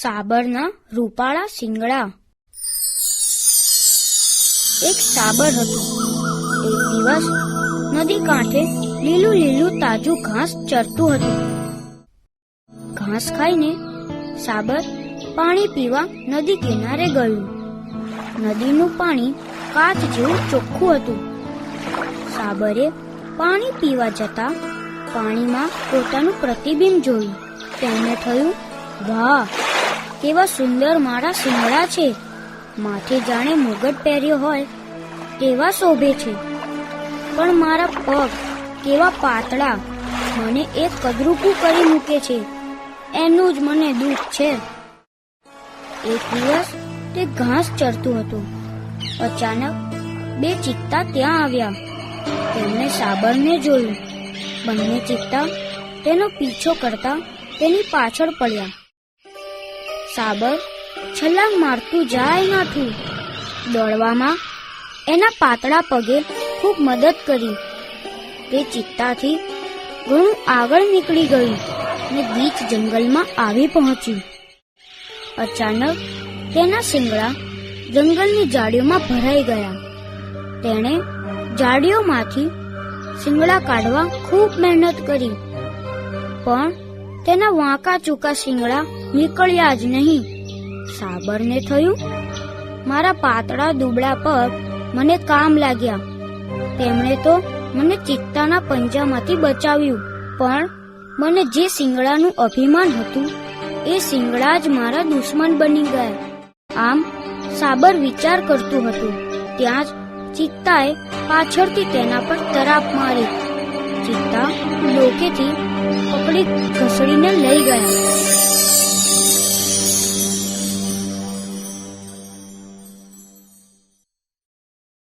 સાબરના રૂપાળા શિંગડા. એક સાબર હતું. એક દિવસ નદી કાંઠે લીલું લીલું તાજું ઘાસ ચરતું હતું. ઘાસ ખાઈને સાબર પાણી પીવા નદી કિનારે ગયું. નદીનું પાણી કાચ જેવું ચોખ્ખું હતું. સાબરે પાણી પીવા જતા પાણીમાં પોતાનું પ્રતિબિંબ જોયું. તેમને થયું, વાહ, કેવા સુંદર મારા શિંગડા છે. માથે જાણે મુગટ પહેર્યો હોય તેવા શોભે છે. પણ મારા પગ કેવા પાતળા, મને એક કદરૂપું કરી મૂકે છે. એનું જ મને દુઃખ છે. એક દિવસ તે ઘાસ ચરતું હતું. અચાનક બે ચિત્તા ત્યાં આવ્યા. તેમણે સાબરને જોયું. બંને ચિત્તા તેનો પીછો કરતા તેની પાછળ પડ્યા. સાબર છલાંગ મારતું જાય નાઠું. દોડવામાં એના પાતળા પગે ખૂબ મદદ કરી. તે ચિત્તાથી ઘણું આગળ નીકળી ગયું અને ગીચ જંગલમાં આવી પહોંચ્યું. અચાનક તેના શિંગડા જંગલની ઝાડીઓમાં ભરાઈ ગયા. તેણે ઝાડીઓમાંથી શિંગડા કાઢવા ખૂબ મહેનત કરી, પણ તેના વાંકા ચૂકા શિંગડા નીકળ્યા જ નહીં. સાબરને થયું, મારા પાતળા દુબળા પગ મને કામ લાગ્યા. તેમણે તો મને ચિત્તાના પંજામાંથી બચાવ્યું, પણ મને જે શિંગડાનું અભિમાન હતું એ શિંગડા જ મારા દુશ્મન બની ગયા. આમ સાબર વિચાર કરતું હતું. ત્યાં જ ચિત્તાએ પાછળથી તેના પર તરાપ મારી. ચિત્તા ડોકેથી પકડી ઘસડીને લઈ ગયા.